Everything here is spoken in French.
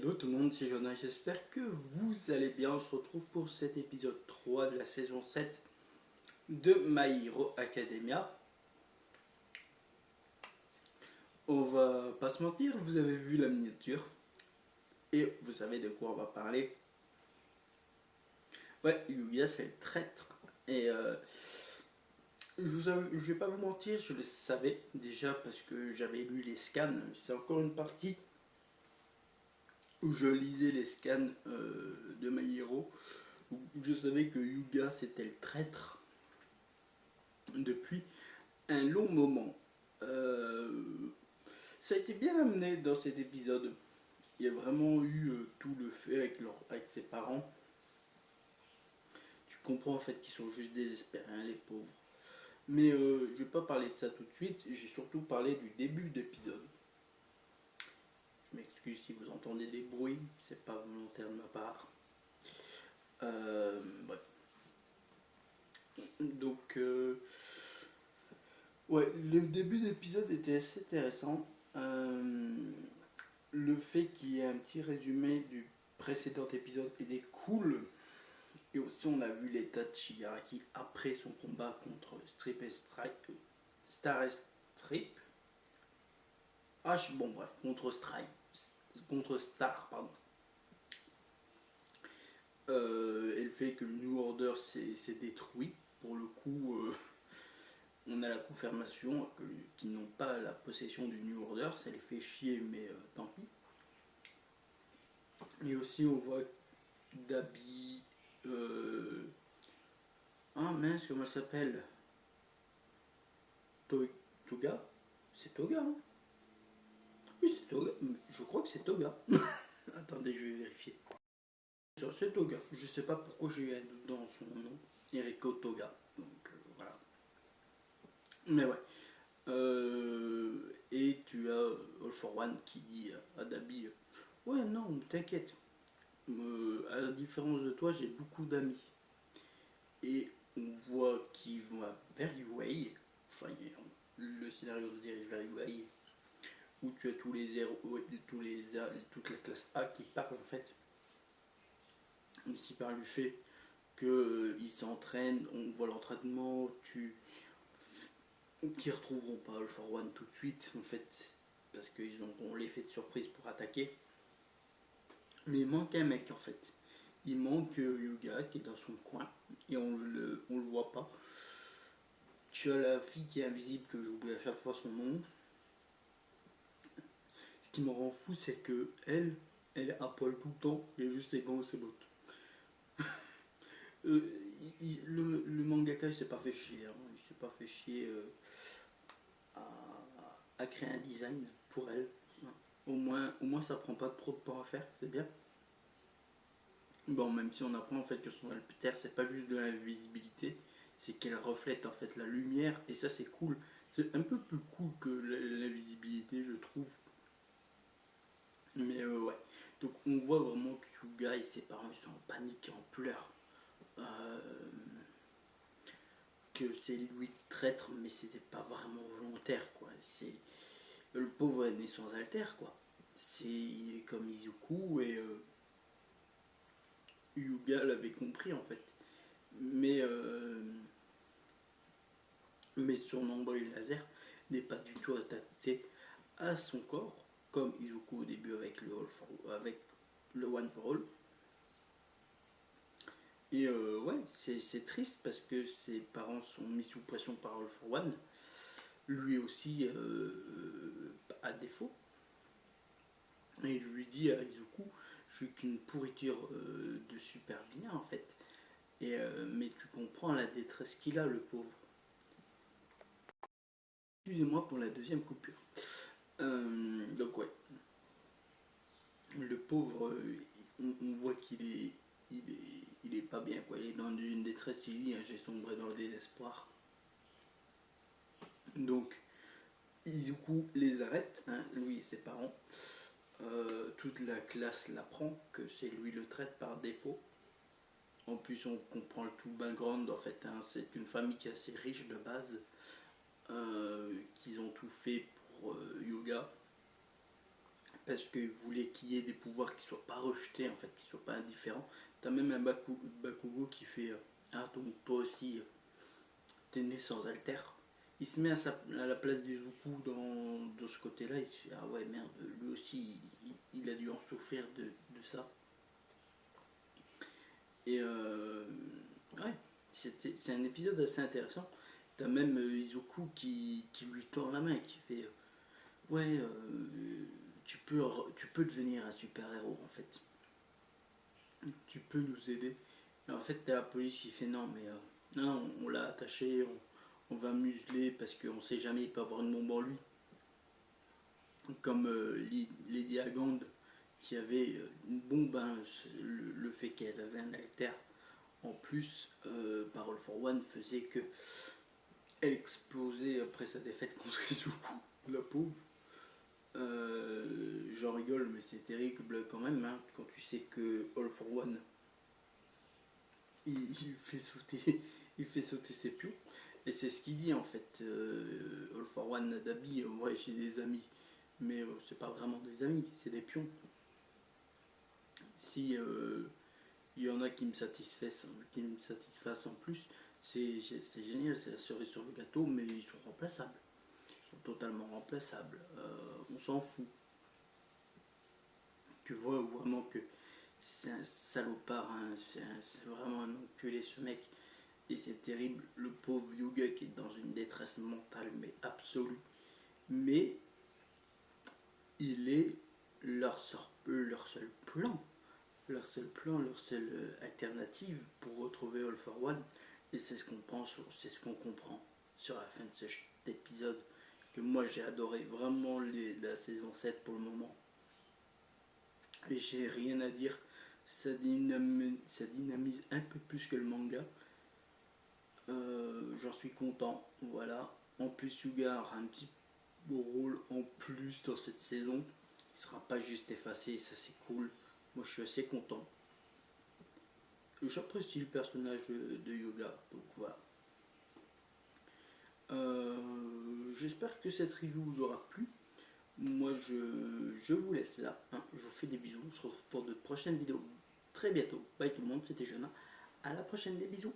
Hello tout le monde, c'est Jonas, j'espère que vous allez bien. On se retrouve pour cet épisode 3 de la saison 7 de My Hero Academia. On va pas se mentir, vous avez vu la miniature et vous savez de quoi on va parler. Ouais, Yuya c'est le traître et je vais pas vous mentir, je le savais déjà parce que j'avais lu les scans. C'est encore une partie où je lisais les scans de My Hero. Je savais que Yuga c'était le traître depuis un long moment. Ça a été bien amené dans cet épisode. Il y a vraiment eu tout le fait avec ses parents. Tu comprends en fait qu'ils sont juste désespérés, hein, les pauvres. Mais je vais pas parler de ça tout de suite. J'ai surtout parlé du début d'épisode. Je m'excuse si vous entendez des bruits, c'est pas volontaire de ma part. Bref. Donc, ouais, le début d'épisode était assez intéressant. Le fait qu'il y ait un petit résumé du précédent épisode était cool. Et aussi, on a vu l'état de Shigaraki après son combat contre Strip et Strike. Star et Strip. Bon, bref, contre Strike. Contre Star, pardon. Et le fait que le New Order s'est détruit. Pour le coup, on a la confirmation qu'ils n'ont pas la possession du New Order. Ça les fait chier, mais tant pis. Et aussi, on voit Dabi. Ah mince, comment elle s'appelle? Toga? C'est Toga, hein? Oui, c'est Toga. Je crois que c'est Toga. Attendez, je vais vérifier. C'est Toga. Je sais pas pourquoi j'ai eu dans son nom. Eriko Toga. Donc voilà. Mais ouais. Et tu as All for One qui dit à Dabi, ouais, non, t'inquiète. À la différence de toi, j'ai beaucoup d'amis. Et on voit qu'il va vers Way. Enfin, le scénario se dirige vers Way. Où tu as tous les héros, toute la classe A qui parle en fait. Qui parle du fait qu'ils s'entraînent, on voit l'entraînement, qui retrouveront pas All for One tout de suite en fait, parce qu'ils ont l'effet de surprise pour attaquer. Mais il manque un mec en fait. Il manque Yuga qui est dans son coin et on le voit pas. Tu as la fille qui est invisible que j'oublie à chaque fois son nom. Ce qui me rend fou, c'est que elle est à poil tout le temps et juste ses gants et ses bottes. Le mangaka il s'est pas fait chier, hein. Il s'est pas fait chier à créer un design pour elle. Au moins ça prend pas trop de temps à faire, c'est bien. Bon, même si on apprend en fait que son alpiter c'est pas juste de l'invisibilité, c'est qu'elle reflète en fait la lumière et ça c'est cool. C'est un peu plus cool que l'invisibilité je trouve. Mais ouais. Donc on voit vraiment que Yuga et ses parents ils sont en panique et en pleurs. Que c'est lui le traître, mais c'était pas vraiment volontaire quoi. C'est le pauvre est né sans alter quoi. Il est comme Izuku et Yuga l'avait compris en fait. Mais son nombril laser n'est pas du tout adapté à son corps, comme Izuku au début avec avec le One for All. Et ouais, c'est triste parce que ses parents sont mis sous pression par All for One. Lui aussi à défaut. Et il lui dit à Izuku, je suis qu'une pourriture de super vilain en fait. Mais tu comprends la détresse qu'il a, le pauvre. Excusez-moi pour la deuxième coupure. Donc ouais, le pauvre, on voit il est pas bien quoi. Il est dans une détresse. Il dit, j'ai sombré dans le désespoir. Donc Izuku les arrête, hein, lui et ses parents. Toute la classe l'apprend que c'est lui le traite par défaut. En plus, on comprend le tout background. En fait, hein, c'est une famille qui est assez riche de base, qu'ils ont tout fait pour Yuga, parce qu'il voulait qu'il y ait des pouvoirs qui soient pas rejetés, en fait, qui soient pas indifférents. T'as même un Bakugo qui fait ah, donc toi aussi, t'es né sans alter. Il se met à la place des Zuku dans ce côté-là, il se fait ah ouais, merde, lui aussi, il a dû en souffrir de ça. Et ouais, c'est un épisode assez intéressant. T'as même Izuku qui lui tord la main et qui fait ouais, tu peux devenir un super-héros en fait. Tu peux nous aider. Et en fait, t'as la police qui fait non, mais non, on l'a attaché, on va museler parce qu'on sait jamais, il peut avoir une bombe en lui. Comme Lady Agand qui avait une bombe, hein, le fait qu'elle avait un alter en plus par All for One faisait que elle explosait après sa défaite contre Izuku, la pauvre. J'en rigole, mais c'est terrible quand même, hein, quand tu sais que All for One il fait sauter, il fait sauter ses pions. Et c'est ce qu'il dit en fait. All for One, Nadabi, ouais, j'ai des amis, mais c'est pas vraiment des amis, c'est des pions. Si il y en a qui me satisfassent en plus, c'est génial, c'est la cerise sur le gâteau, mais ils sont remplaçables. Ils sont totalement remplaçables. On s'en fout. Tu vois vraiment que c'est un salopard, hein, c'est vraiment un enculé ce mec. Et c'est terrible, le pauvre Yuga qui est dans une détresse mentale mais absolue. Mais il est leur seul plan. Leur seul plan, leur seule alternative pour retrouver All for One. Et c'est ce qu'on pense, c'est ce qu'on comprend sur la fin de cet épisode. Que moi j'ai adoré vraiment la saison 7 pour le moment. Et j'ai rien à dire. Ça dynamise un peu plus que le manga. J'en suis content. Voilà. En plus, Yuga aura un petit beau rôle en plus dans cette saison. Il sera pas juste effacé et ça c'est cool. Moi je suis assez content. J'apprécie le personnage de Yuga. Donc voilà. J'espère que cette review vous aura plu. Moi je vous laisse là. Hein. Je vous fais des bisous. On se retrouve pour de prochaines vidéos très bientôt. Bye tout le monde, c'était Jonah. À la prochaine, des bisous.